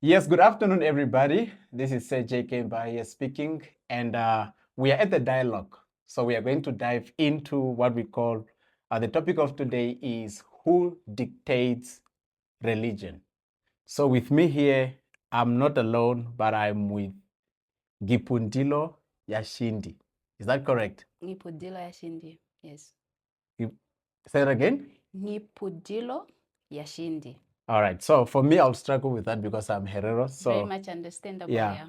Yes, good afternoon, everybody. This is Sir J.K. Mbaha speaking, and we are at the dialogue. So we are going to dive into what we call, the topic of today is who dictates religion. So with me here, I'm not alone, but I'm with Nghipudilo Shiindi. Is that correct? Nghipudilo Shiindi, yes. Say it again? Nghipudilo Shiindi. All right. So for me, I'll struggle with that because I'm Herero. So very much understandable. yeah,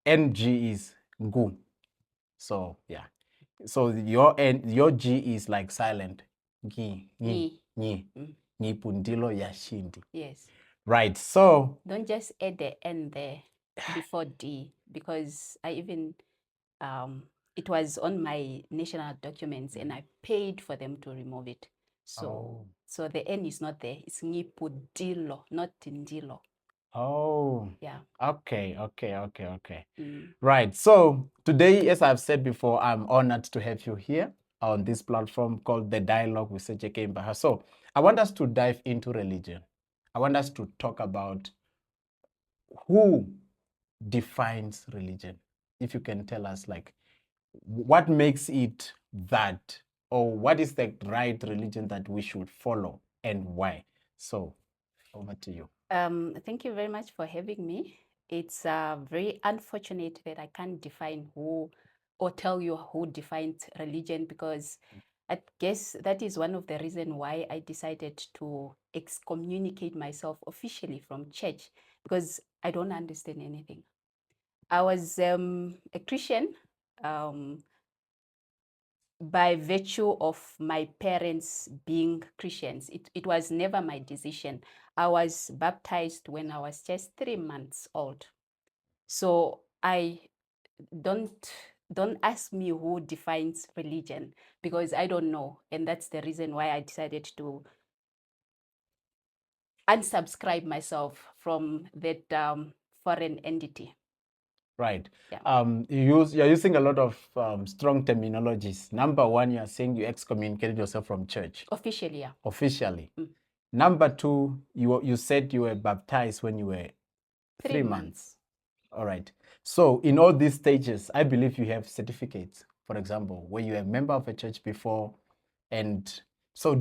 NG is Ngu. So yeah. So your G is like silent. Nghipudilo Shiindi. Yes. Right. So don't just add the N there before D, because I even it was on my national documents and I paid for them to remove it. So so the N is not there. It's Nghipudilo, not Ndilo. Oh. Yeah. Okay. Right. So today, as I've said before, I'm honored to have you here on this platform called The Dialogue with Sir J.K. Mbaha. So I want us to dive into religion. I want us to talk about who defines religion. If you can tell us, like, what makes it that, or what is the right religion that we should follow and why? So over to you. Thank you very much for having me. It's very unfortunate that I can't define who or tell you who defines religion, because I guess that is one of the reasons why I decided to excommunicate myself officially from church, because I don't understand anything. I was a Christian by virtue of my parents being Christians. It was never my decision. I was baptized when I was just 3 months old. So don't ask me who defines religion, because I don't know. And that's the reason why I decided to unsubscribe myself from that foreign entity. Right. Yeah. You're using a lot of strong terminologies. Number one, you're saying you excommunicated yourself from church. Officially, yeah. Officially. Number two, you said you were baptized when you were 3 months. All right. So in all these stages, I believe you have certificates, for example, where you're a member of a church before. And so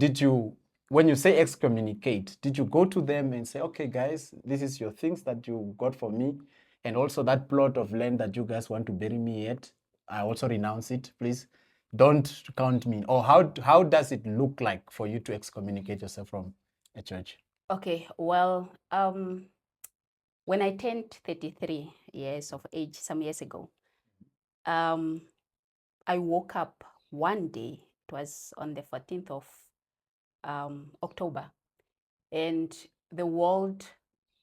when you say excommunicate, did you go to them and say, okay, guys, this is your things that you got for me, and also that plot of land that you guys want to bury me at, I also renounce it, please. Don't count me. Or how does it look like for you to excommunicate yourself from a church? Okay, well, when I turned 33 years of age some years ago, I woke up one day, it was on the 14th of October, and the world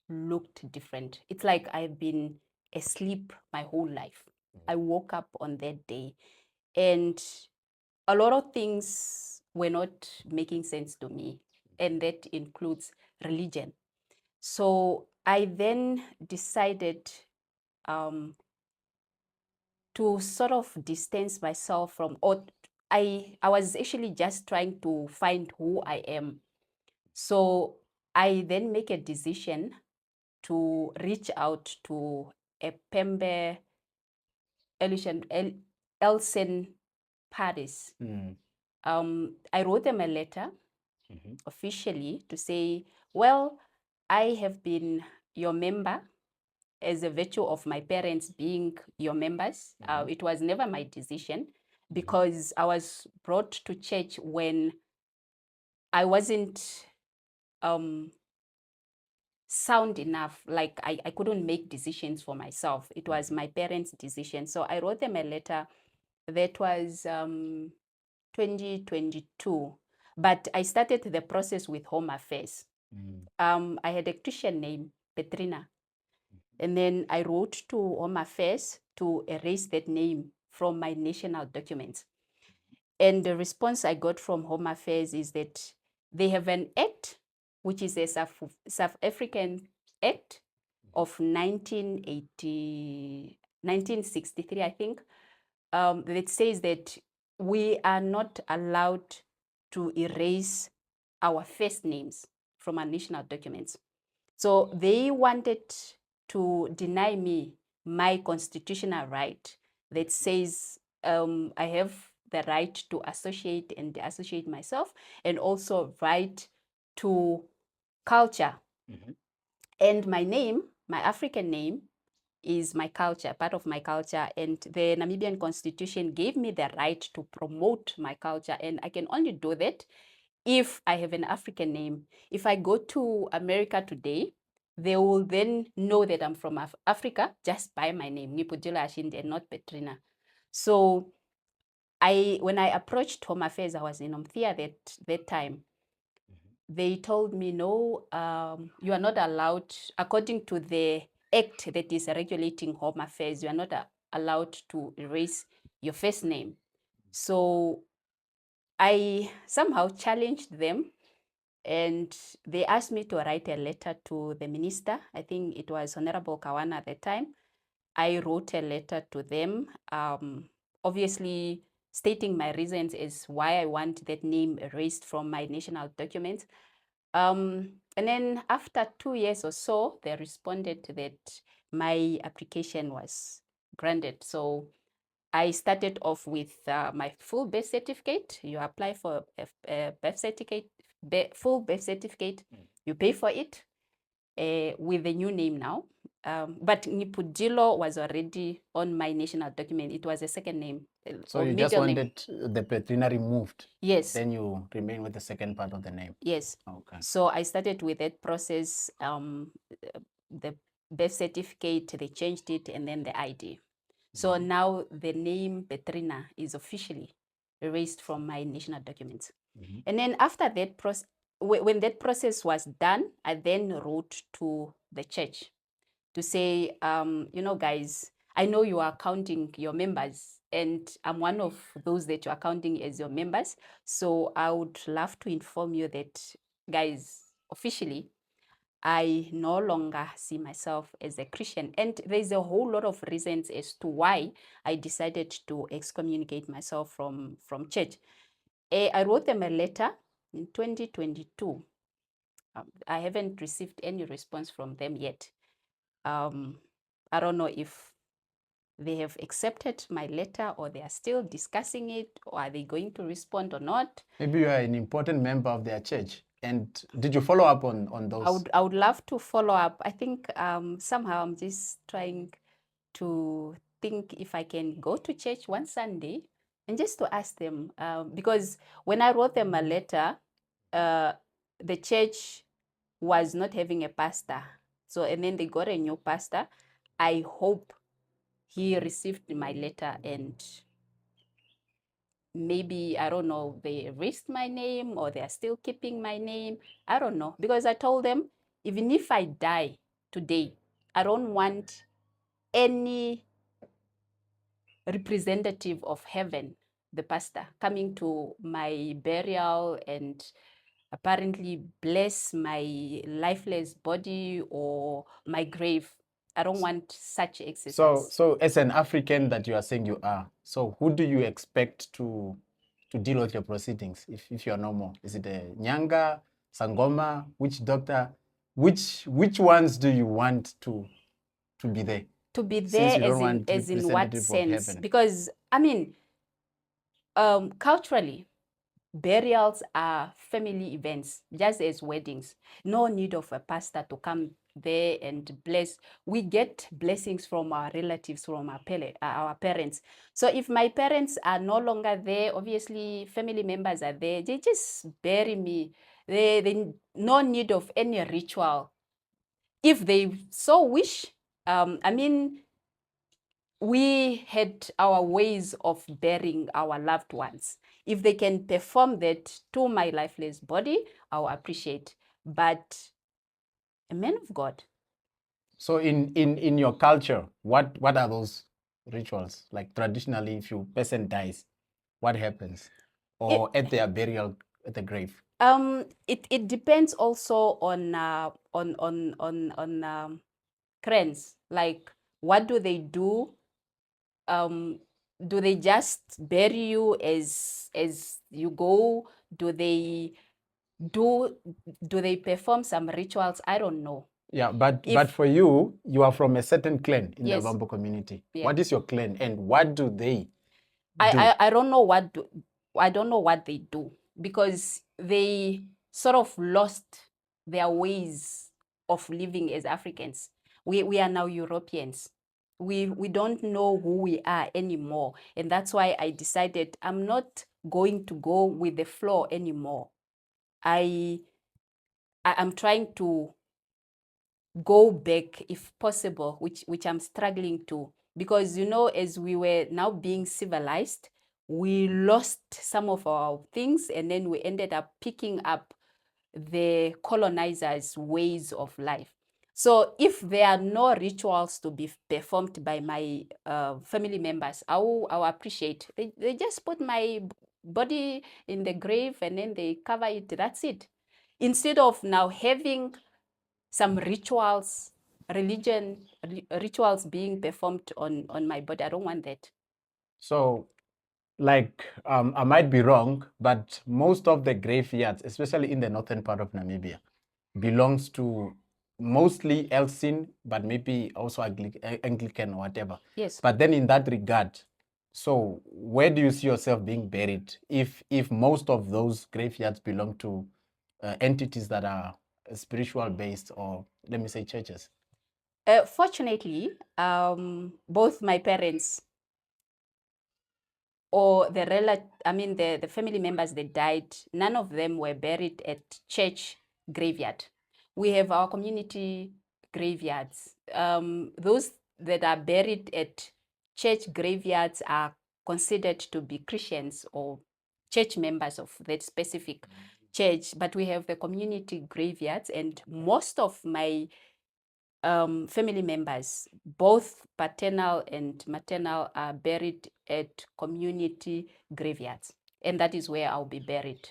looked different. It's like I've been asleep my whole life. I woke up on that day, and a lot of things were not making sense to me, and that includes religion. So I then decided to sort of distance myself from, or I was actually just trying to find who I am. So I then make a decision to reach out to 𝒃𝒏𝒄 Paris. I wrote them a letter officially to say, well, I have been your member as a virtue of my parents being your members. It was never my decision, because I was brought to church when I wasn't sound enough. Like I couldn't make decisions for myself. It was my parents' decision. So I wrote them a letter. That was 2022. But I started the process with Home Affairs. I had a Christian name, Petrina. And then I wrote to Home Affairs to erase that name from my national documents. And the response I got from Home Affairs is that they have an act, which is a South African Act of 1963, I think, that says that we are not allowed to erase our first names from our national documents. So they wanted to deny me my constitutional right that says I have the right to associate and associate myself, and also right to culture. And my name, my African name, is my culture, part of my culture. And the Namibian constitution gave me the right to promote my culture. And I can only do that if I have an African name. If I go to America today, they will then know that I'm from Africa just by my name, Nghipudilo Shiindi, and not Petrina. So when I approached Home Affairs, I was in Umthia that time. They told me, no, you are not allowed, according to the act that is regulating Home Affairs, you are not allowed to erase your first name. So I somehow challenged them, and they asked me to write a letter to the minister. I think it was Honorable Kawana at the time. I wrote a letter to them, obviously stating my reasons as why I want that name erased from my national documents. And then after 2 years or so, they responded that my application was granted. So I started off with my full birth certificate. You apply for a birth certificate, full birth certificate. You pay for it with the new name now. But Nghipudilo was already on my national document. It was a second name. So you just wanted the Petrina removed? Yes. Then you remain with the second part of the name? Yes. Okay. So I started with that process, the birth certificate, they changed it, and then the ID. So now the name Petrina is officially erased from my national documents. And then after that process, when that process was done, I then wrote to the church to say, you know, guys, I know you are counting your members, and I'm one of those that you are counting as your members. So I would love to inform you that, guys, officially, I no longer see myself as a Christian. And there's a whole lot of reasons as to why I decided to excommunicate myself from church. I wrote them a letter in 2022. I haven't received any response from them yet. I don't know if they have accepted my letter, or they are still discussing it, or are they going to respond or not. Maybe you are an important member of their church. And did you follow up on those? I would love to follow up. I think somehow I'm just trying to think if I can go to church one Sunday and just to ask them, because when I wrote them a letter, the church was not having a pastor. So, and then they got a new pastor. I hope he received my letter, and maybe, I don't know, they erased my name, or they are still keeping my name. I don't know, because I told them, even if I die today, I don't want any representative of heaven, the pastor, coming to my burial and apparently bless my lifeless body or my grave. I don't want such exercise. So as an African that you are saying you are, so who do you expect to deal with your proceedings if you are no more? Is it a Nyanga, Sangoma, which doctor? Which ones do you want to be there? To be there as in what sense? Because, I mean, culturally, burials are family events, just as weddings. No need of a pastor to come there and bless. We get blessings from our relatives, from our parents. So if my parents are no longer there, obviously family members are there, they just bury me. They no need of any ritual. If they so wish, I mean, we had our ways of burying our loved ones. If they can perform that to my lifeless body, I'll appreciate. But a man of God. So in your culture, what are those rituals? Like traditionally, if your person dies, what happens? Or at their burial, at the grave? It depends also on clans. Like, what do they do? Do they just bury you as you go? Do they perform some rituals? I don't know. Yeah, but for you, you are from a certain clan in Yes. the Bambo community. Yeah. What is your clan and what do they do? I don't know I don't know what they do, because they sort of lost their ways of living as Africans. We are now Europeans. We don't know who we are anymore. And that's why I decided I'm not going to go with the flow anymore. I'm trying to go back if possible, which I'm struggling to, because, you know, as we were now being civilized, we lost some of our things, and then we ended up picking up the colonizers' ways of life. So if there are no rituals to be performed by my family members, I will appreciate. They just put my body in the grave and then they cover it. That's it. Instead of now having some rituals, rituals being performed on my body, I don't want that. So, like, I might be wrong, but most of the graveyards, especially in the northern part of Namibia, belongs to mostly 𝐿SAIN, but maybe also Anglican or whatever. Yes. But then in that regard, so where do you see yourself being buried if most of those graveyards belong to entities that are spiritual based, or let me say churches? Fortunately, both my parents or the family members that died, none of them were buried at church graveyard. We have our community graveyards. Those that are buried at church graveyards are considered to be Christians or church members of that specific church, but we have the community graveyards, and most of my family members, both paternal and maternal, are buried at community graveyards, and that is where I'll be buried.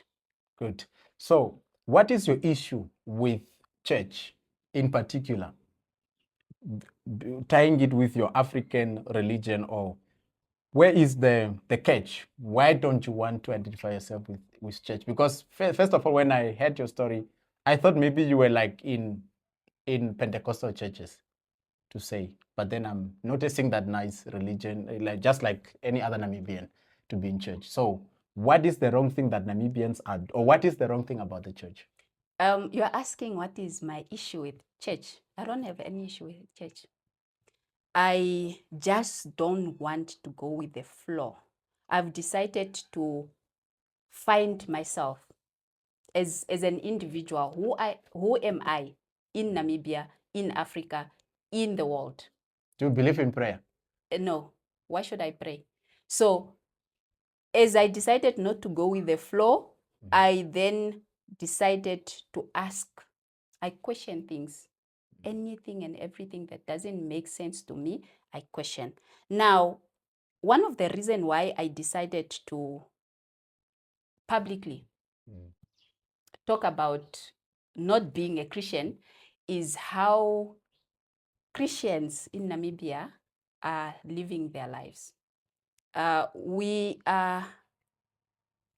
Good. So what is your issue with church in particular, tying it with your African religion, or where is the catch? Why don't you want to identify yourself with church? Because first of all, when I heard your story, I thought maybe you were like in Pentecostal churches, to say, but then I'm noticing that nice religion, like just like any other Namibian, to be in church. So what is the wrong thing that Namibians are, or what is the wrong thing about the church? You're asking what is my issue with church. I don't have any issue with church. I just don't want to go with the flow. I've decided to find myself as an individual. Who am I in Namibia, in Africa, in the world? Do you believe in prayer? No. Why should I pray? So as I decided not to go with the flow, I then decided to ask. I question things. Anything and everything that doesn't make sense to me, I question. Now, one of the reasons why I decided to publicly talk about not being a Christian is how Christians in Namibia are living their lives. We are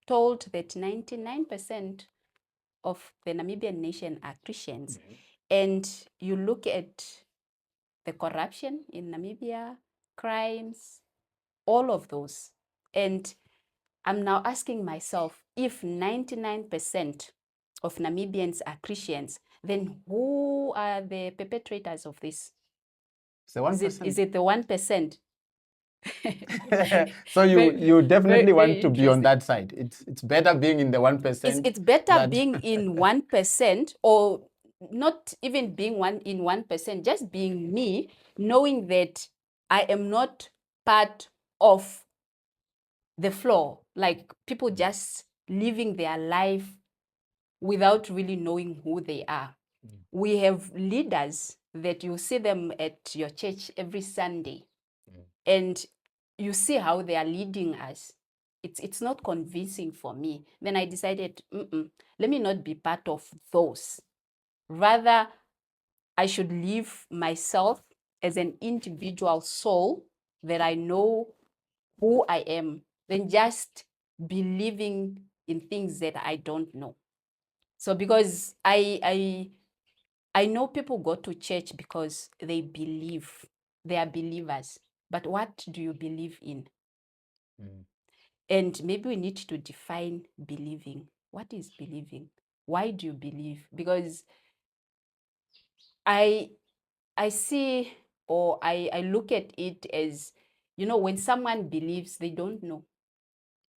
told that 99% of the Namibian nation are Christians. And you look at the corruption in Namibia, crimes, all of those. And I'm now asking myself, if 99% of Namibians are Christians, then who are the perpetrators of this? It's the 1%. Is it the 1%? So you definitely very want to be on that side. It's better being in the 1%. It's better being in 1%, or not even being in 1%, just being me, knowing that I am not part of the flow, like people just living their life without really knowing who they are. We have leaders that you see them at your church every Sunday, and you see how they are leading us. It's not convincing for me. Then I decided, let me not be part of those. Rather, I should live myself as an individual soul that I know who I am, than just believing in things that I don't know. So because I I know people go to church because they believe. They are believers. But what do you believe in? And maybe we need to define believing. What is believing? Why do you believe? Because I see, or I look at it as, you know, when someone believes, they don't know.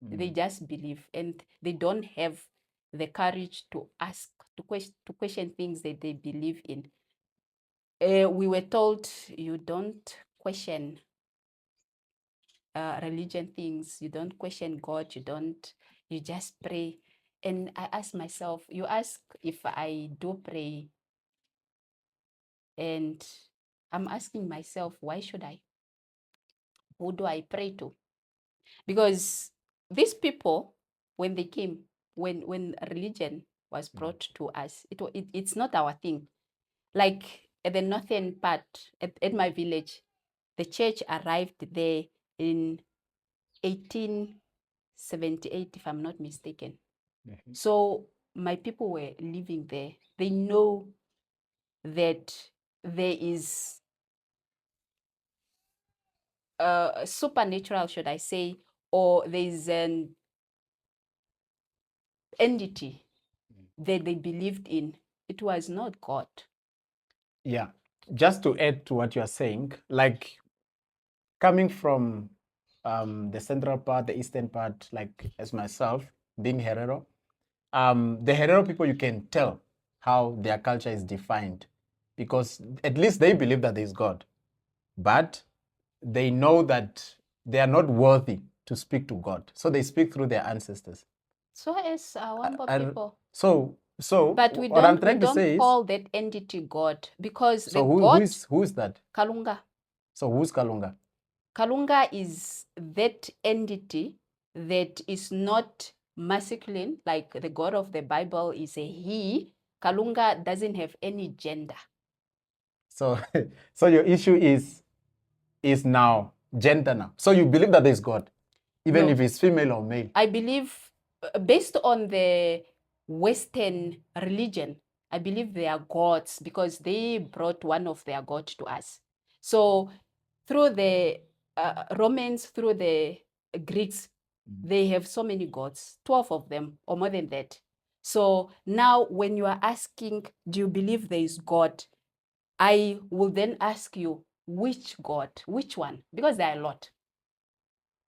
They just believe, and they don't have the courage to ask, to question things that they believe in. We were told you don't question religion things, you don't question God, you just pray. And I ask myself, you ask if I do pray, and I'm asking myself, why should I? Who do I pray to? Because these people, when they came, when religion was brought to us, it's not our thing. Like at the northern part, at my village, the church arrived there in 1878, if I'm not mistaken. So my people were living there. They know that there is supernatural, should I say, or there is an entity that they believed in. It was not God. Yeah, just to add to what you're saying, like coming from the central part, the eastern part, like as myself, being Herero, the Herero people, you can tell how their culture is defined, because at least they believe that there is God, but they know that they are not worthy to speak to God, so they speak through their ancestors. So as Wamba people. But we what I'm don't trying to say call is, that entity God, because so the God who is that? Kalunga. So who's Kalunga? Kalunga is that entity that is not masculine, like the God of the Bible is a he. Kalunga doesn't have any gender. So so your issue is now gender now. So you believe that there's God, even No. if it's female or male? I believe, based on the Western religion, I believe they are gods because they brought one of their gods to us. So through the Romans, through the Greeks, they have so many gods, 12 of them or more than that. So now when you are asking, do you believe there is God? I will then ask you, which God, which one? Because there are a lot.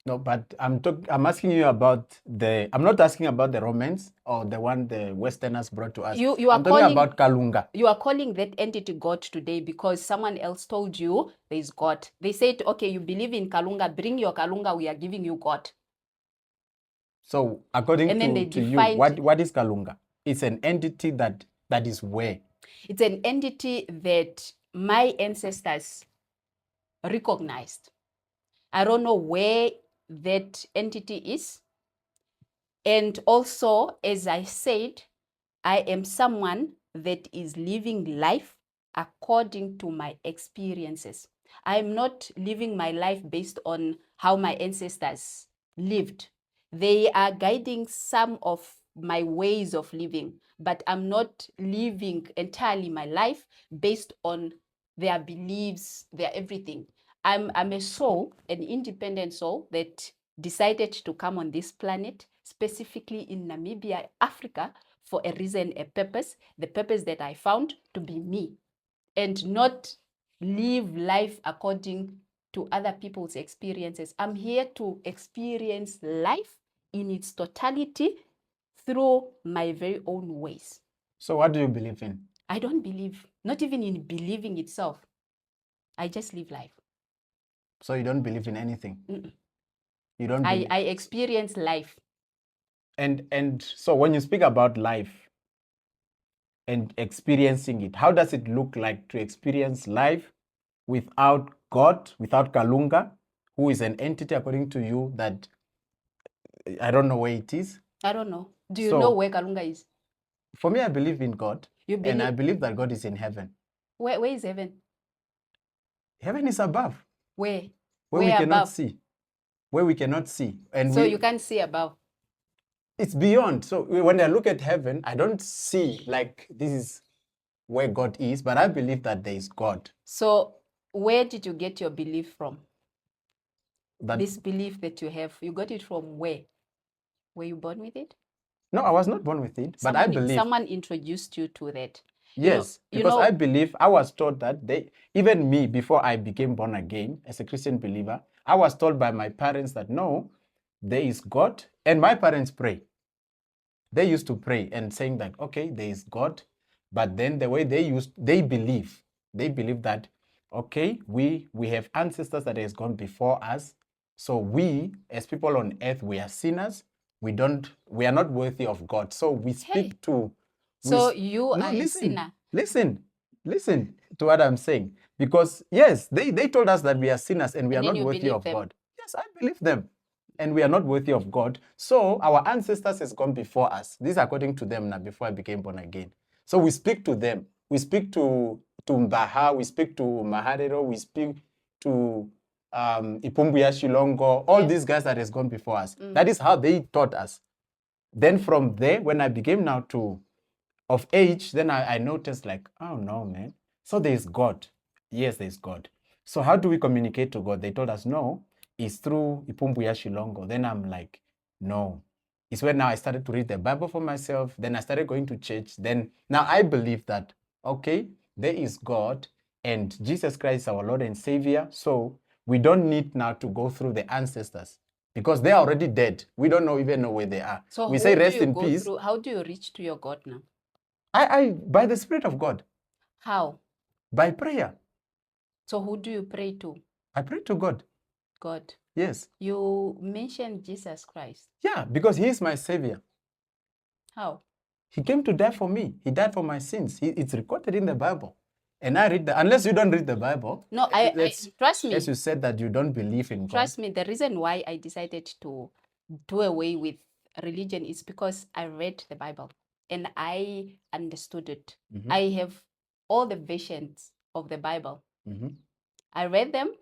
No, but I'm asking you about I'm not asking about the Romans or the one the Westerners brought to us. I'm talking about Kalunga. You are calling that entity God today because someone else told you there is God. They said, okay, you believe in Kalunga, bring your Kalunga, we are giving you God. So according to you, what is Kalunga? It's an entity that is where? It's an entity that my ancestors recognized. I don't know where that entity is. And also, as I said, I am someone that is living life according to my experiences. I'm not living my life based on how my ancestors lived. They are guiding some of my ways of living, but I'm not living entirely my life based on their beliefs, their everything. I'm a soul, an independent soul that decided to come on this planet, specifically in Namibia, Africa, for a reason, a purpose, the purpose that I found to be me, and not live life according to other people's experiences. I'm here to experience life in its totality through my very own ways. So what do you believe in? I don't believe, not even in believing itself. I just live life. So you don't believe in anything? You don't I experience life. And so when you speak about life and experiencing it, how does it look like to experience life without God, without Kalunga, who is an entity according to you that I don't know where it is? I don't know. Do you know where Kalunga is? For me, I believe in God. You believe? And I believe that God is in heaven. Where is heaven? Heaven is above. Where? Where we cannot see. Where we cannot see. And so you can't see above? It's beyond. So when I look at heaven, I don't see like this is where God is, but I believe that there is God. So where did you get your belief from? That, This belief that you have, you got it from where? Were you born with it? no, I was not born with it, but I believe. Someone introduced you to that. Yes, because I believe, I was taught that even me, before I became born again as a Christian believer, I was told by my parents that no, there is God, and my parents pray. They used to pray and saying that, okay, there is God, but then the way they believe that, okay, we have ancestors that has gone before us, so we, as people on earth, we are sinners, we are not worthy of God, so we speak to... So you are a sinner. Listen to what I'm saying. Because yes, they told us that we are sinners and we are not worthy of God. Yes, I believe them. And we are not worthy of God. So our ancestors has gone before us. This is according to them now, before I became born again. So we speak to them. We speak to Mbaha, we speak to 𝐿𝐼𝐻𝐷𝐿, we speak to 𝐻𝐵𝒂𝒉𝒂𝒂, all these guys that has gone before us. That is how they taught us. Then from there, when I became now of age, then I noticed like, oh no, man. So there is God. Yes, there is God. So how do we communicate to God? They told us, no, it's through 𝐻𝐵𝒂𝒉𝒂𝒂. Then I'm like, no. It's when now I started to read the Bible for myself. Then I started going to church. Then now I believe that, okay, there is God and Jesus Christ is our Lord and Savior. So we don't need now to go through the ancestors because they are already dead. We don't even know where they are. So we say rest in peace. How do you reach to your God now? By the Spirit of God. How? By prayer. So who do you pray to? I pray to God. God. Yes. You mentioned Jesus Christ. Yeah, because he is my Savior. How? He came to die for me. He died for my sins. It's recorded in the Bible. And I read unless you don't read the Bible. No, I trust me. As you said that you don't believe in God. Trust me, the reason why I decided to do away with religion is because I read the Bible and I understood it. I have all the versions of the Bible. I read them.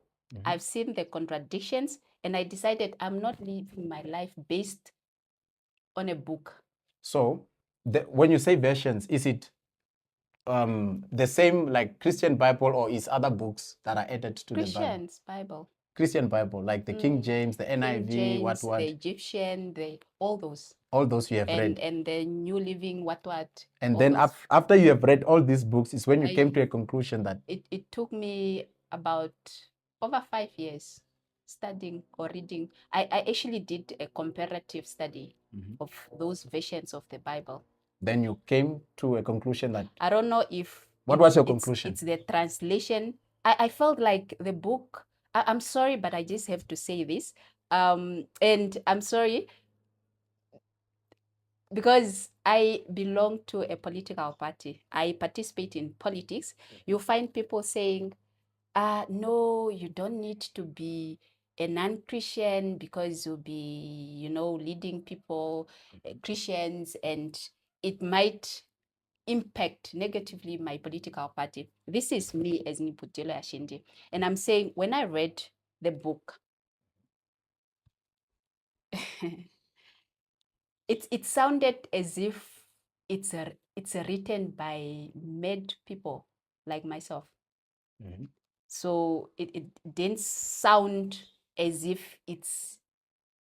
I've seen the contradictions, and I decided I'm not living my life based on a book. So when you say versions, is it the same like Christian Bible, or is other books that are added to the Bible? Christian Bible, like the King James, the NIV, James, the Egyptian, all those. All those you have read. And the New Living, what. And then after you have read all these books is when you came to a conclusion that... It took me about over 5 years studying or reading. I actually did a comparative study of those versions of the Bible. Then you came to a conclusion that... I don't know if... What was your conclusion? It's the translation. I felt like the book... I'm sorry, but I just have to say this. And I'm sorry because I belong to a political party. I participate in politics. You find people saying, no, you don't need to be a non-Christian because you'll be, leading people, Christians, and it might impact negatively my political party. This is me as Nghipudilo Shiindi. And I'm saying, when I read the book, it sounded as if it's written by mad people like myself. So it didn't sound as if it's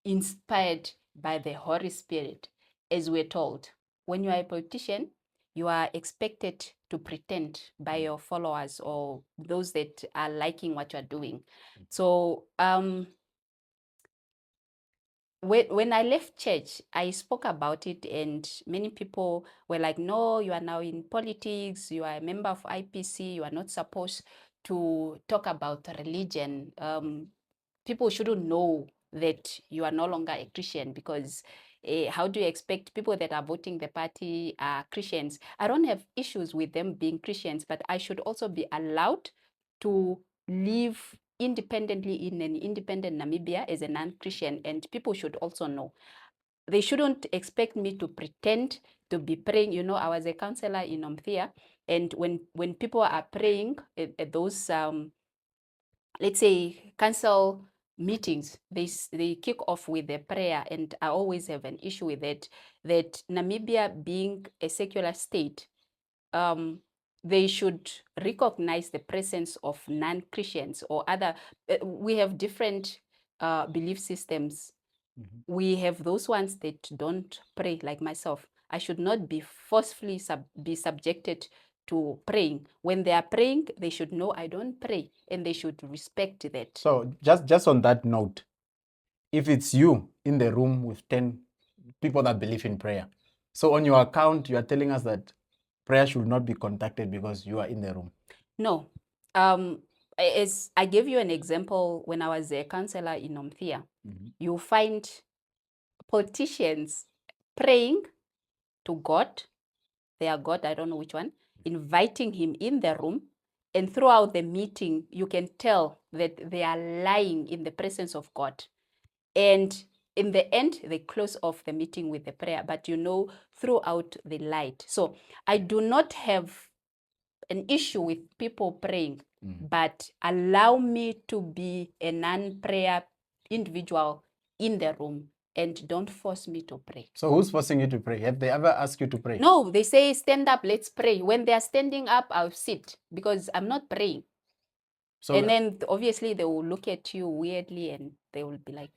inspired by the Holy Spirit, as we're told. When you are a politician, you are expected to pretend by your followers or those that are liking what you're doing. So when I left church, I spoke about it, and many people were like, no, you are now in politics, you are a member of IPC, you are not supposed to talk about religion. People shouldn't know that you are no longer a Christian because how do you expect people that are voting the party are Christians? I don't have issues with them being Christians, but I should also be allowed to live independently in an independent Namibia as a non-Christian, and people should also know. They shouldn't expect me to pretend to be praying. I was a counselor in Omthia, and when people are praying at those, let's say, council meetings, they kick off with a prayer, and I always have an issue with that Namibia being a secular state, they should recognize the presence of non-Christians or other. We have different belief systems. We have those ones that don't pray, like myself. I should not be forcefully be subjected to praying. When they are praying, they should know I don't pray, and they should respect that. So just on that note, if it's you in the room with 10 people that believe in prayer, so on your account, you are telling us that prayer should not be conducted because you are in the room. No. As I gave you an example when I was a counselor in Omthia, you find politicians praying to God, their God, I don't know which one, inviting him in the room, and throughout the meeting, you can tell that they are lying in the presence of God. And in the end, they close off the meeting with the prayer, but you know, throughout the light. So I do not have an issue with people praying, but allow me to be a non-prayer individual in the room, and don't force me to pray. So who's forcing you to pray? Have they ever asked you to pray? No, they say, stand up, let's pray. When they are standing up, I'll sit because I'm not praying. So, and then obviously they will look at you weirdly and they will be like,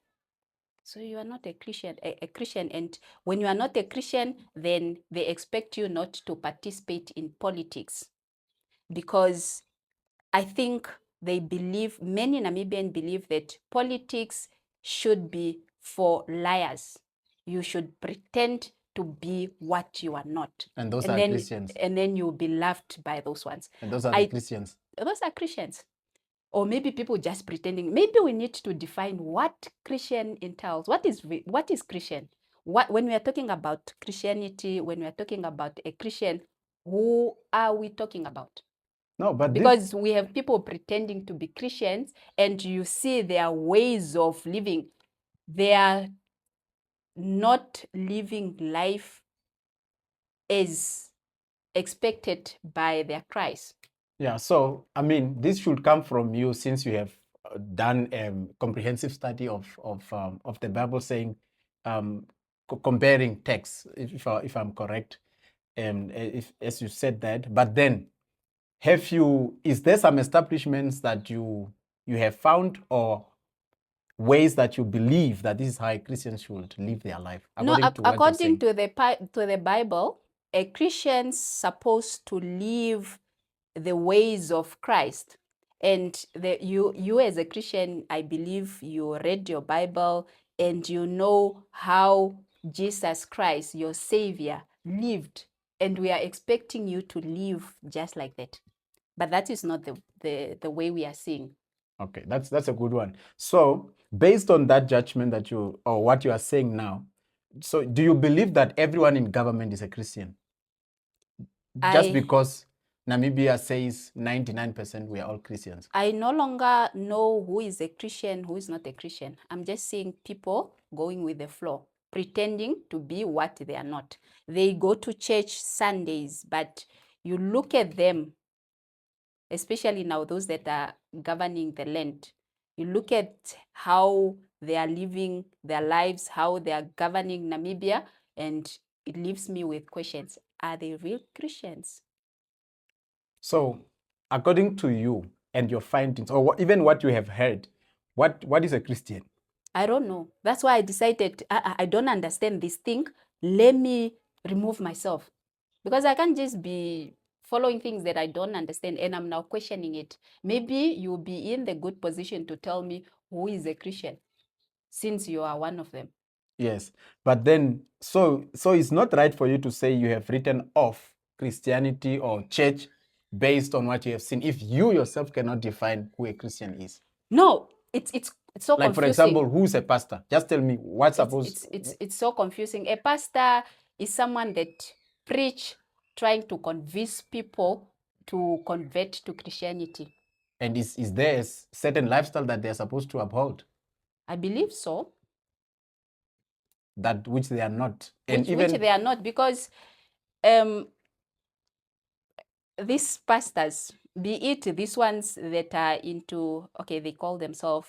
so you are not a Christian, a Christian. And when you are not a Christian, then they expect you not to participate in politics. Because I think they believe, many Namibians believe that politics should be for liars. You should pretend to be what you are not. And those are Christians. And then you'll be loved by those ones. And those are the Christians. Those are Christians. Or maybe people just pretending. Maybe we need to define what Christian entails. What is Christian? When we are talking about Christianity, when we are talking about a Christian, who are we talking about? No, but because we have people pretending to be Christians, and you see their ways of living. They are not living life as expected by their Christ. Yeah, so I mean, this should come from you, since you have done a comprehensive study of the Bible, saying comparing texts, if I'm correct, if as you said that. But then, is there some establishments that you have found, or ways that you believe that this is how a Christian should live their life? According to the Bible, a Christian's supposed to live the ways of Christ. And you as a Christian, I believe you read your Bible and you know how Jesus Christ, your Savior, lived. And we are expecting you to live just like that. But that is not the way we are seeing. Okay, that's a good one. So based on that judgment that or what you are saying now, so do you believe that everyone in government is a Christian? Just because Namibia says 99% we are all Christians. I no longer know who is a Christian, who is not a Christian. I'm just seeing people going with the flow, pretending to be what they are not. They go to church Sundays, but you look at them, especially now those that are governing the land, you look at how they are living their lives, how they are governing Namibia, and it leaves me with questions. Are they real Christians? So, according to you and your findings, or even what you have heard, what is a Christian? I don't know. That's why I decided I don't understand this thing. Let me remove myself. Because I can't just be following things that I don't understand and I'm now questioning it. Maybe you'll be in the good position to tell me who is a Christian, since you are one of them. Yes, but then, so it's not right for you to say you have written off Christianity or church based on what you have seen, if you yourself cannot define who a Christian is. No, it's so like confusing. For example, who's a pastor? Just tell me what's supposed. It's so confusing. A pastor is someone that preach, trying to convince people to convert to Christianity. And is there a certain lifestyle that they're supposed to uphold? I believe so. That which they are not. Which they are not, because these pastors, be it these ones that are into, okay, they call themselves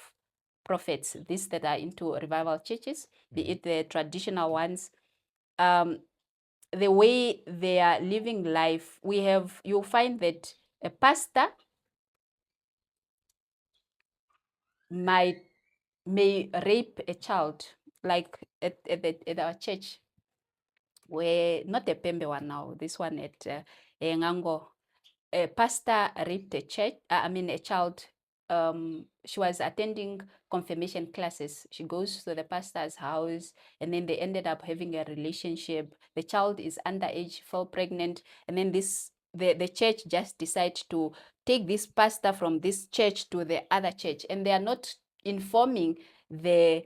prophets, these that are into revival churches, be it the traditional ones, the way they are living life, you'll find that a pastor may rape a child, like at our church, where not the Pembe one now, this one at Ngango. A pastor raped a child. She was attending confirmation classes. She goes to the pastor's house, and then they ended up having a relationship. The child is underage, fell pregnant, and then the church just decided to take this pastor from this church to the other church, and they are not informing the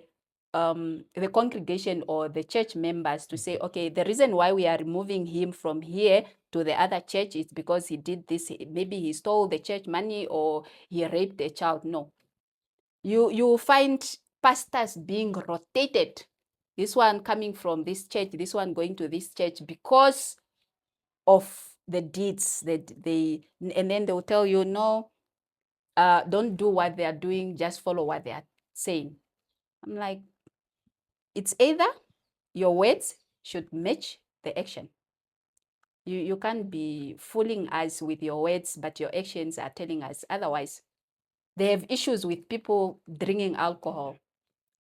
congregation or the church members to say, okay, the reason why we are removing him from here to the other church is because he did this. Maybe he stole the church money or he raped a child. No. You find pastors being rotated. This one coming from this church, this one going to this church because of the deeds that and then they'll tell you, no, don't do what they are doing, just follow what they are saying. I'm like, it's either your words should match the action. You can't be fooling us with your words, but your actions are telling us otherwise. They have issues with people drinking alcohol,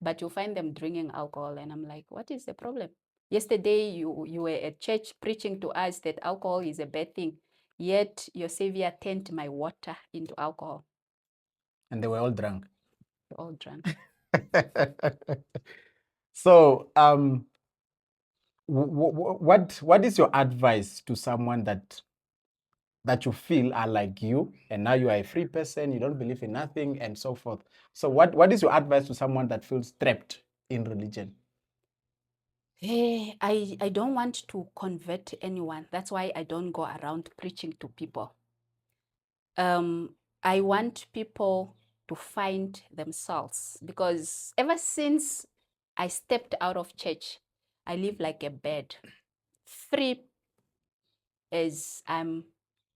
but you find them drinking alcohol, and I'm like, what is the problem? Yesterday, you were at church preaching to us that alcohol is a bad thing, yet your savior turned my water into alcohol. And they were all drunk. They're all drunk. So, what is your advice to someone that you feel are like you, and now you are a free person, you don't believe in nothing, and so forth? So what is your advice to someone that feels trapped in religion? I don't want to convert anyone. That's why I don't go around preaching to people. I want people to find themselves, because ever since I stepped out of church, I live like a bird, free as I'm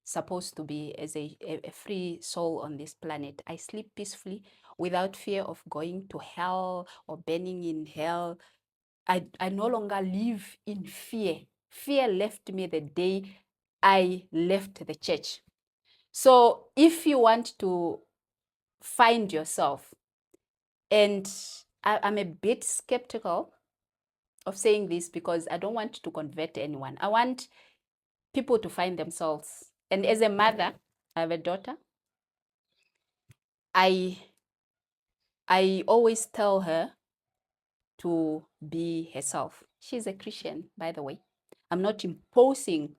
supposed to be, as a free soul on this planet. I sleep peacefully without fear of going to hell or burning in hell. I no longer live in fear. Fear left me the day I left the church. So if you want to find yourself, and I'm a bit skeptical of saying this because I don't want to convert anyone. I want people to find themselves. And as a mother, I have a daughter. I always tell her to be herself. She's a Christian, by the way. I'm not imposing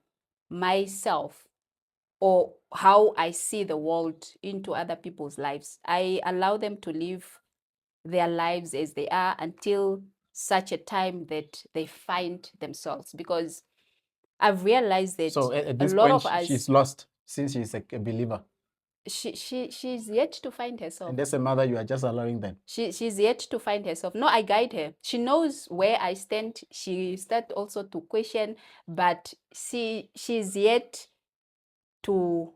myself or how I see the world into other people's lives. I allow them to live their lives as they are until such a time that they find themselves. Because I've realized that So at this a lot point, of us, she's lost since she's a believer. She's yet to find herself. And as a mother, you are just allowing them. She's yet to find herself. No, I guide her. She knows where I stand. She starts also to question, but she's yet to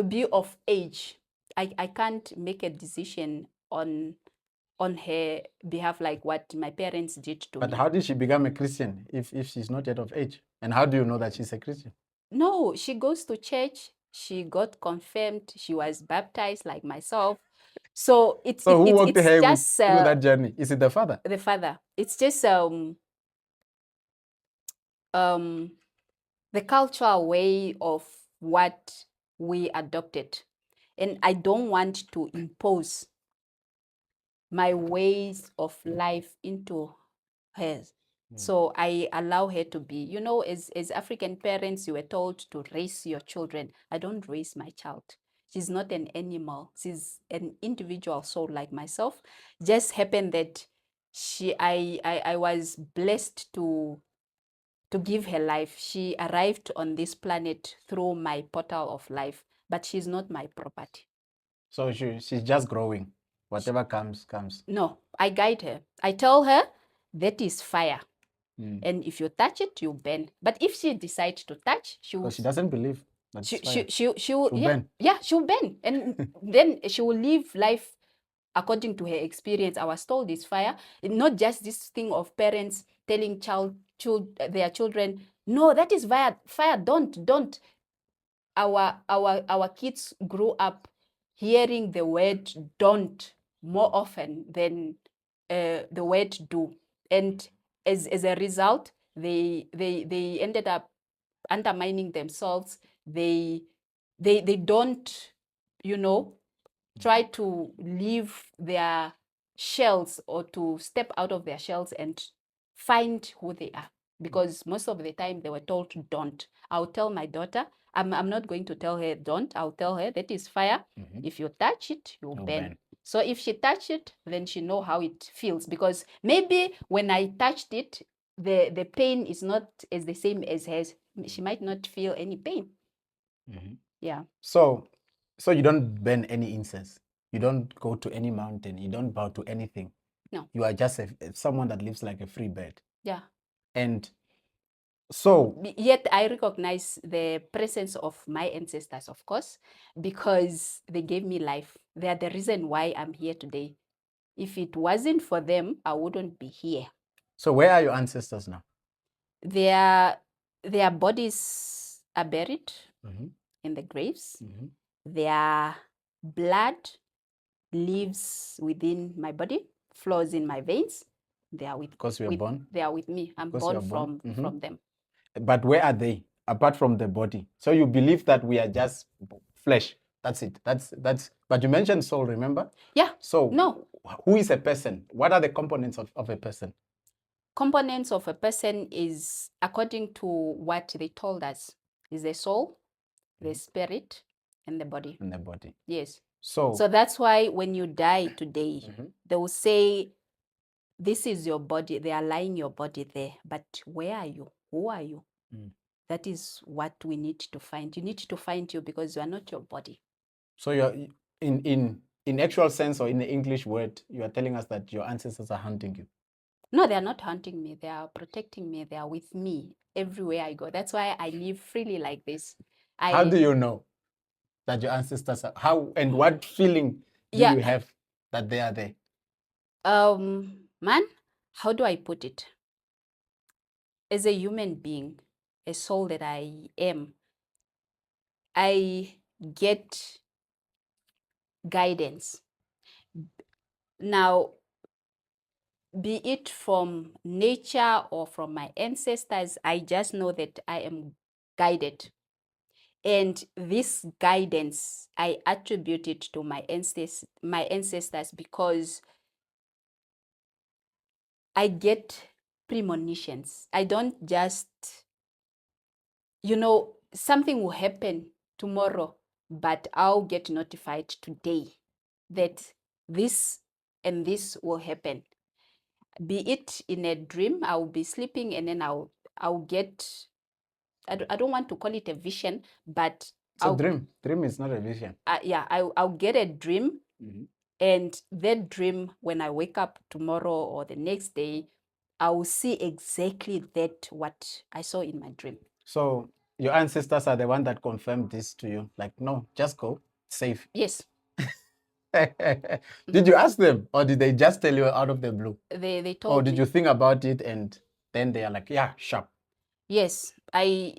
be of age. I can't make a decision on her behalf like what my parents did to me. But how did she become a Christian if she's not yet of age? And how do you know that she's a Christian? No, she goes to church. She got confirmed. She was baptized like myself. So it's who walked her just through that journey? Is it the father? The father. It's just the cultural way of what we adopted. And I don't want to impose my ways of life into hers. So I allow her to be, you know, as African parents, you were told to raise your children. I don't raise my child. She's not an animal. She's an individual soul like myself. Just happened that I was blessed to give her life. She arrived on this planet through my portal of life, but she's not my property. So she's just growing. Whatever comes. No, I guide her. I tell her that is fire. And if you touch it, you burn. But if she decides to touch, she will. Because she doesn't believe that she will burn. Yeah, she'll burn. And then she will live life according to her experience. I was told it's fire. Not just this thing of parents telling their children, No, that is via fire. Don't. Our kids grew up hearing the word don't more often than the word do. And as a result, they ended up undermining themselves. They don't, try to leave their shells or to step out of their shells and find who they are. Because most of the time they were told don't. I'll tell my daughter, I'm not going to tell her don't. I'll tell her that is fire. If you touch it, you'll burn. So if she touched it, then she know how it feels. Because maybe when I touched it, the pain is not as the same as hers. She might not feel any pain. Yeah. So you don't burn any incense. You don't go to any mountain. You don't bow to anything. No. You are just someone that lives like a free bird. Yeah. And so yet I recognize the presence of my ancestors, of course, because they gave me life. They are the reason why I'm here today. If it wasn't for them, I wouldn't be here. So where are your ancestors now? Their bodies are buried in the graves. Their blood lives within my body, flows in my veins. They are with because you were born. They are with me. I'm born from them. But where are they apart from the body? So you believe that we are just flesh. That's it. That's. But you mentioned soul. Remember? Yeah. So no. Who is a person? What are the components of a person? Components of a person is, according to what they told us, is the soul, the spirit, and the body. And the body. Yes. So that's why when you die today, they will say, this is your body. They are lying your body there. But where are you? Who are you? That is what we need to find. You need to find you because you are not your body. So you're in actual sense, or in the English word, you are telling us that your ancestors are hunting you. No, they are not hunting me. They are protecting me. They are with me everywhere I go. That's why I live freely like this. How do you know that your ancestors are? How and what feeling do you have that they are there? Man, how do I put it? As a human being, a soul that I am, I get guidance. Now, be it from nature or from my ancestors, I just know that I am guided. And this guidance, I attribute it to my ancestors because I get premonitions. I don't just, something will happen tomorrow, but I'll get notified today that this and this will happen. Be it in a dream, I'll be sleeping and then I'll get, I don't want to call it a vision, but it's a dream. Dream is not a vision. I'll get a dream, and that dream, when I wake up tomorrow or the next day, I will see exactly what I saw in my dream. So your ancestors are the one that confirmed this to you? Like, no, just go, safe. Yes. Did you ask them, or did they just tell you out of the blue? They told Or did you think about it and then they are like, yeah, sharp? Yes, I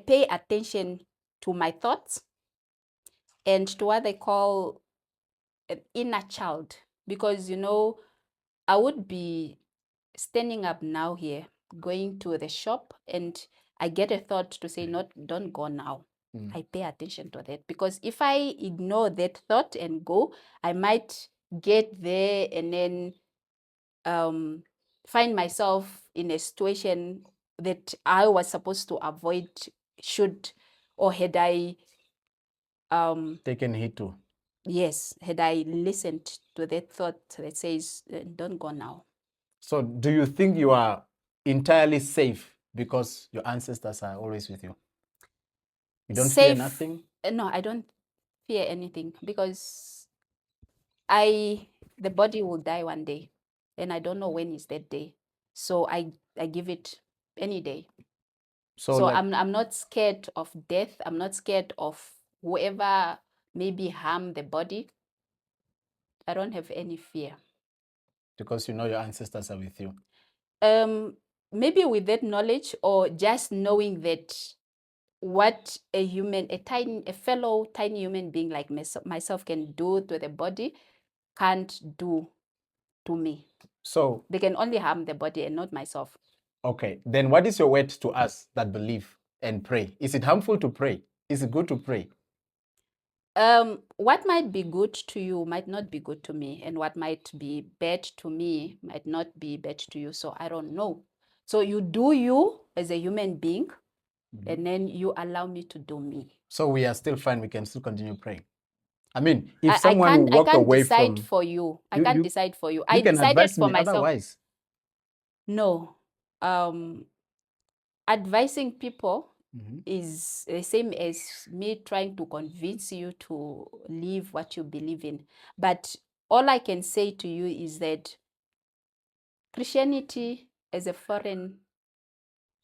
pay attention to my thoughts and to what they call an inner child, because I would be standing up now here, going to the shop, and I get a thought to say, don't go now. I pay attention to that, because if I ignore that thought and go, I might get there and then find myself in a situation that I was supposed to avoid, had I taken heed to. Yes, had I listened to that thought that says, don't go now. So do you think you are entirely safe because your ancestors are always with you? You don't fear nothing? No, I don't fear anything, because the body will die one day, and I don't know when is that day. So I give it any day. So I'm not scared of death. I'm not scared of whoever maybe harm the body. I don't have any fear. Because you know your ancestors are with you. maybe with that knowledge, or just knowing that what a fellow tiny human being like myself can do to the body can't do to me. So they can only harm the body and not myself. Okay, then what is your word to us that believe and pray? Is it harmful to pray? Is it good to pray? What might be good to you might not be good to me, and what might be bad to me might not be bad to you. So I don't know. So you do you as a human being, and then you allow me to do me. So we are still fine. We can still continue praying. I mean, if someone I walk can't away decide from for you. I can't decide for you. You I can decided advise for me myself. otherwise. No. Advising people is the same as me trying to convince you to live what you believe in. But all I can say to you is that Christianity is a foreign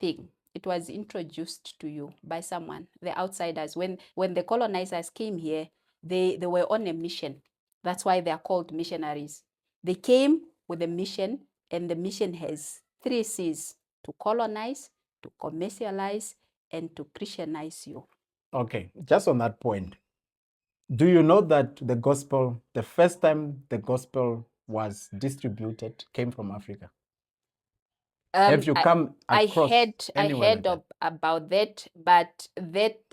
thing. It was introduced to you by someone, the outsiders. When the colonizers came here, they were on a mission. That's why they are called missionaries. They came with a mission, and the mission has 3 C's: to colonize, to commercialize, and to Christianize you. Okay, just on that point, do you know that the gospel, the first time the gospel was distributed, came from Africa? Have you come across I heard about that, but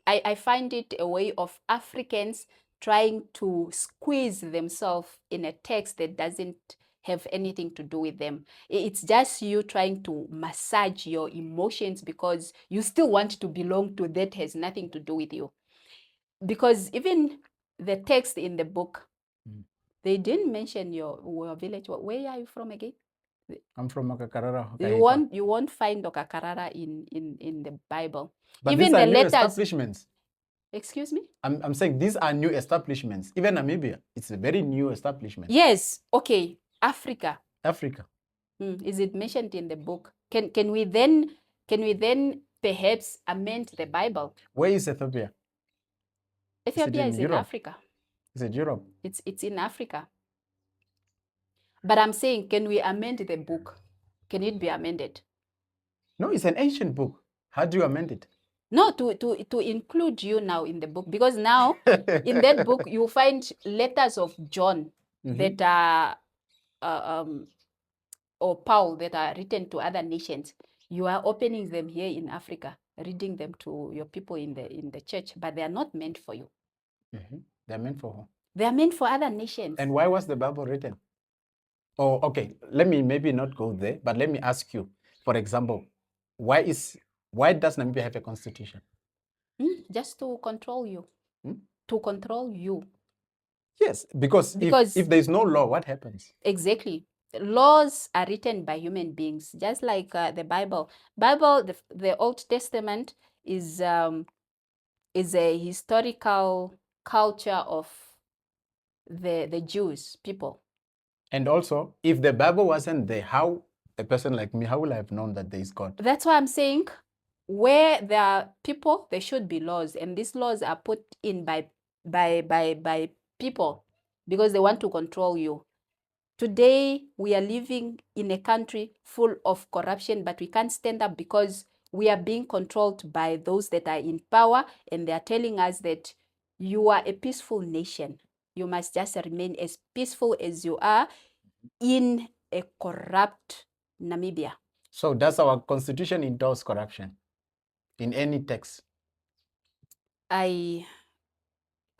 I find it a way of Africans trying to squeeze themselves in a text that doesn't have anything to do with them. It's just you trying to massage your emotions because you still want to belong to that has nothing to do with you. Because even the text in the book, they didn't mention your village. Where are you from again? I'm from Okakarara. You won't find Okakarara in the Bible. But even these are the new letters. Establishments. Excuse me? I'm saying these are new establishments. Even Namibia, it's a very new establishment. Yes. Okay. Africa. Africa. Is it mentioned in the book? Can we then perhaps amend the Bible? Where is Ethiopia? Ethiopia is in Africa. Is it Europe? It's in Africa. But I'm saying, can we amend the book? Can it be amended? No, it's an ancient book. How do you amend it? No, to include you now in the book, because now in that book you find letters of John that are or Paul that are written to other nations. You are opening them here in Africa, reading them to your people in the church, but they are not meant for you. They're meant for who? They are meant for other nations. And why was the Bible written? Oh, okay. Let me maybe not go there, but let me ask you, for example, why does Namibia have a constitution? Just to control you. To control you. Yes, because if there's no law, what happens? Exactly. Laws are written by human beings, just like the Bible. The Old Testament is a historical culture of the Jews people. And also, if the Bible wasn't there, how a person like me, how will I have known that there is God? That's why I'm saying, where there are people, there should be laws, and these laws are put in by people because they want to control you. Today, we are living in a country full of corruption, but we can't stand up because we are being controlled by those that are in power, and they are telling us that you are a peaceful nation. You must just remain as peaceful as you are in a corrupt Namibia. So does our constitution endorse corruption in any text? I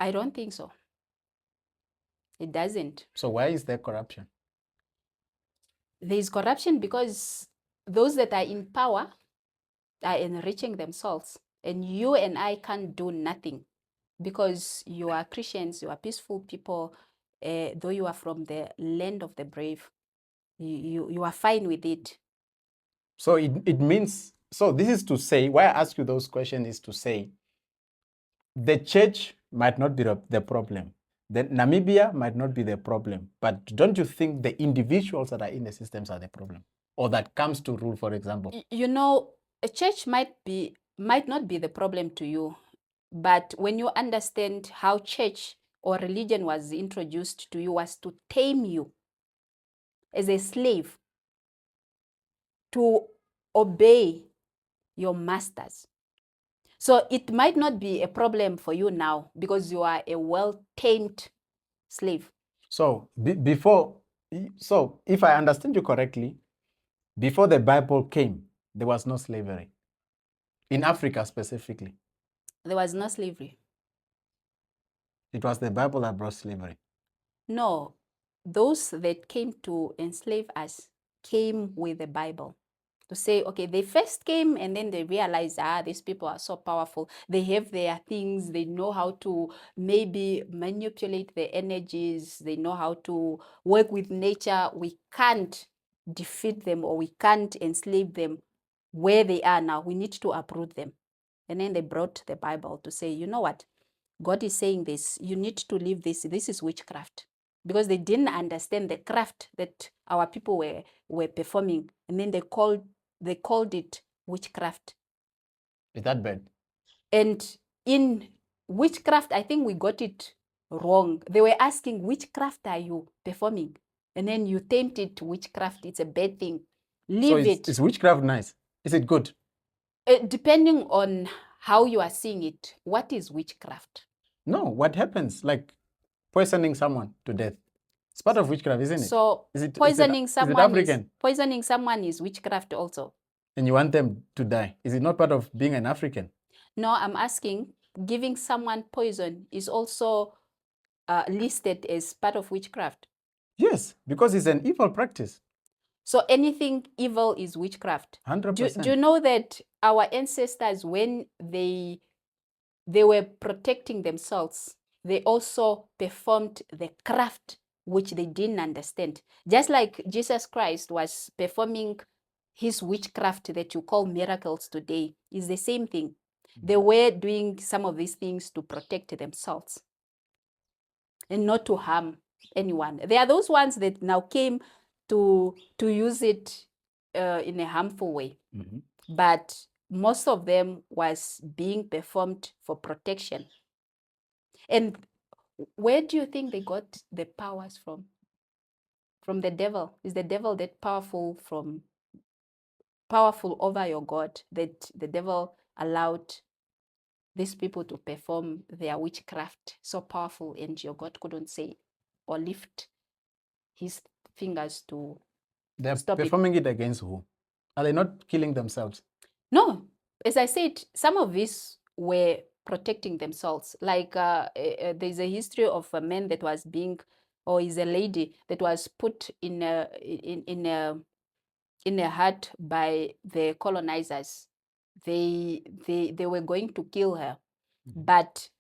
don't think so. It doesn't. So why is there corruption? There is corruption because those that are in power are enriching themselves, and you and I can't do nothing because you are Christians, you are peaceful people, though you are from the land of the brave, you are fine with it. So it means, so this is to say, why I ask you those questions is to say, the church might not be the problem. The Namibia might not be the problem, but don't you think the individuals that are in the systems are the problem? Or that comes to rule, for example? You know, a church might not be the problem to you, but when you understand how church or religion was introduced to you was to tame you as a slave, to obey your masters. So it might not be a problem for you now because you are a well-tamed slave. So so if I understand you correctly, before the Bible came, there was no slavery. In Africa specifically. There was no slavery. It was the Bible that brought slavery. No, those that came to enslave us came with the Bible. To say, okay, they first came and then they realized, these people are so powerful. They have their things. They know how to maybe manipulate the energies. They know how to work with nature. We can't defeat them or we can't enslave them where they are now. We need to uproot them. And then they brought the Bible to say, you know what? God is saying this. You need to leave this. This is witchcraft. Because they didn't understand the craft that our people were performing. And then they called it witchcraft. Is that bad? And in witchcraft, I think we got it wrong. They were asking, which craft are you performing? And then you tamed it to witchcraft. It's a bad thing. Leave it. Is witchcraft nice? Is it good? Depending on how you are seeing it, what is witchcraft? No, what happens? Like poisoning someone to death. It's part of witchcraft, isn't it? So poisoning someone is witchcraft also. And you want them to die. Is it not part of being an African? No, I'm asking, giving someone poison is also listed as part of witchcraft. Yes, because it's an evil practice. So anything evil is witchcraft. 100%. Do you know that our ancestors, when they were protecting themselves, they also performed the craft which they didn't understand. Just like Jesus Christ was performing his witchcraft that you call miracles today, is the same thing. They were doing some of these things to protect themselves and not to harm anyone. There are those ones that now came to use it in a harmful way. But most of them was being performed for protection. And where do you think they got the powers from? From the devil. Is the devil that powerful over your God, that the devil allowed these people to perform their witchcraft so powerful and your God couldn't say or lift his fingers to They're stop performing it against who? Are they not killing themselves? No. As I said, some of these were protecting themselves. Like there's a history of a man that was being, or is a lady that was put in a hut by the colonizers. They were going to kill her, but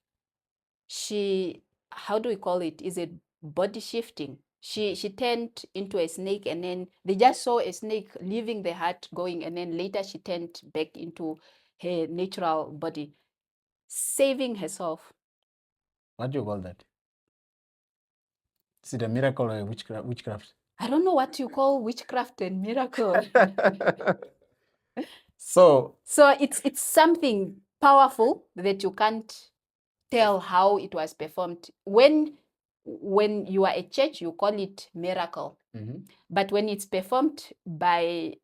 she, how do we call it? Is it body shifting? She turned into a snake, and then they just saw a snake leaving the hut going, and then later she turned back into her natural body, saving herself. What do you call that? Is it a miracle or a witchcraft? I don't know what you call witchcraft and miracle. So it's something powerful that you can't tell how it was performed. When you are a church, you call it miracle. But when it's performed by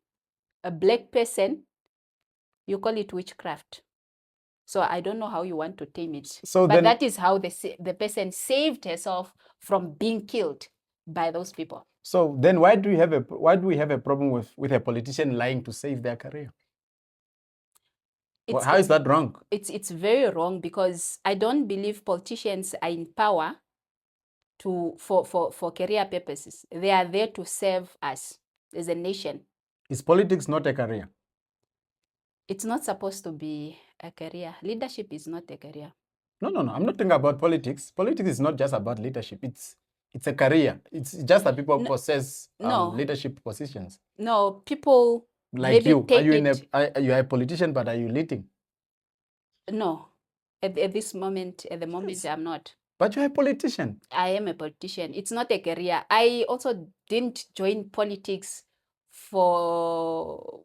a black person, you call it witchcraft. So I don't know how you want to tame it. So but that is how the person saved herself from being killed by those people. So then why do we have a problem with a politician lying to save their career? How is that wrong? It's very wrong, because I don't believe politicians are in power for career purposes. They are there to serve us as a nation. Is politics not a career? It's not supposed to be a career. Leadership is not a career. No. I'm not talking about politics. Politics is not just about leadership. It's a career. It's just that people possess leadership positions. No, people like you. Are you a politician, but are you leading? No. At the moment, yes. I'm not. But you're a politician. I am a politician. It's not a career. I also didn't join politics for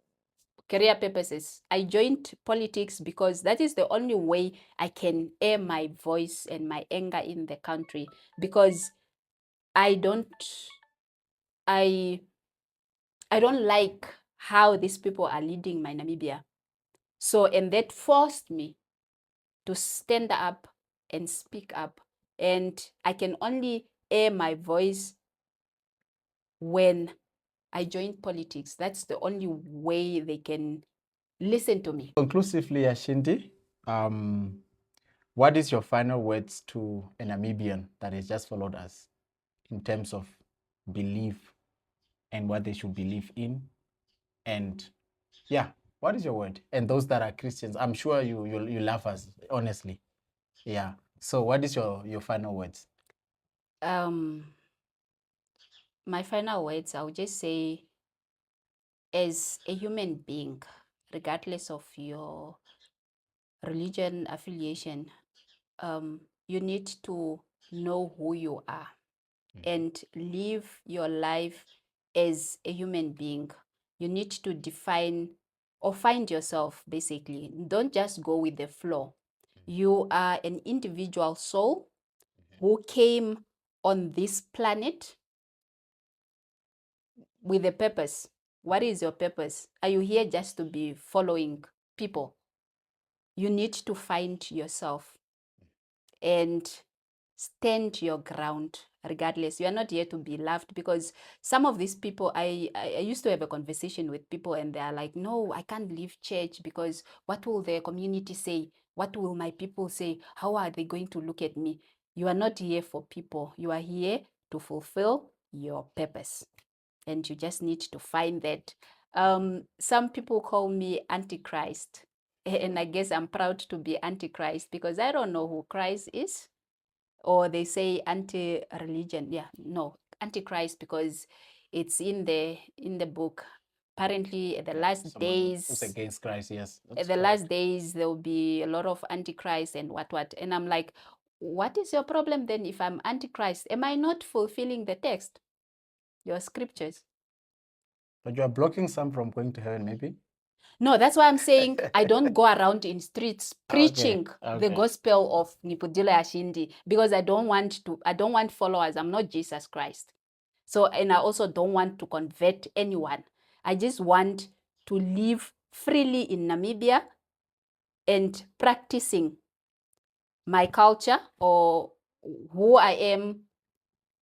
career purposes. I joined politics because that is the only way I can air my voice and my anger in the country, because I don't like how these people are leading my Namibia. So, and that forced me to stand up and speak up. And I can only air my voice when I joined politics. That's the only way they can listen to me. Conclusively, Shiindi, what is your final words to a Namibian that has just followed us in terms of belief and what they should believe in? And yeah, what is your word? And those that are Christians, I'm sure you love us, honestly. Yeah. So what is your final words? My final words, I would just say, as a human being, regardless of your religion affiliation, you need to know who you are and live your life as a human being. You need to define or find yourself, basically. Don't just go with the flow. You are an individual soul who came on this planet with a purpose. What is your purpose? Are you here just to be following people? You need to find yourself and stand your ground regardless. You are not here to be loved, because some of these people, I used to have a conversation with people and they are like, no, I can't leave church because what will the community say? What will my people say? How are they going to look at me? You are not here for people. You are here to fulfill your purpose. And you just need to find that. Some people call me Antichrist. And I guess I'm proud to be Antichrist because I don't know who Christ is. Or they say anti-religion. Yeah, no, Antichrist, because it's in the book. Apparently, at the last days, who's against Christ, yes. At the last days, there will be a lot of Antichrist and what. And I'm like, what is your problem then if I'm Antichrist? Am I not fulfilling the text, your scriptures? But you are blocking some from going to heaven, maybe? No, that's why I'm saying I don't go around in streets preaching the gospel of Nghipudilo Shiindi, because I don't want followers. I'm not Jesus Christ. So, and I also don't want to convert anyone. I just want to live freely in Namibia and practicing my culture or who I am,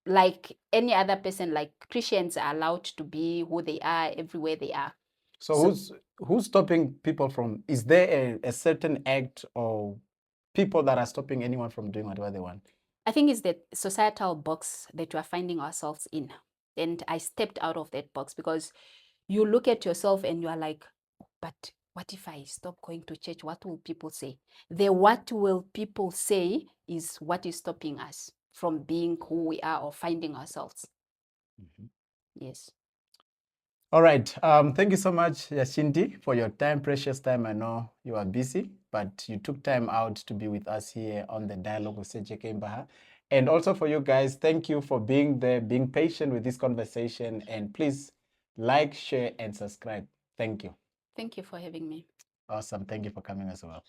like any other person. Like Christians are allowed to be who they are everywhere they are. So who's stopping people from, is there a certain act or people that are stopping anyone from doing whatever they want? I think it's the societal box that we are finding ourselves in. And I stepped out of that box, because you look at yourself and you are like, but what if I stop going to church? What will people say? The what will people say is what is stopping us from being who we are or finding ourselves. Yes. All right. Thank you so much, Shiindi, for your time, precious time. I know you are busy, but you took time out to be with us here on the Dialogue with Sir J.K. Mbaha. And also for you guys, thank you for being there, being patient with this conversation. And please like, share, and subscribe. Thank you. Thank you for having me. Awesome. Thank you for coming as well.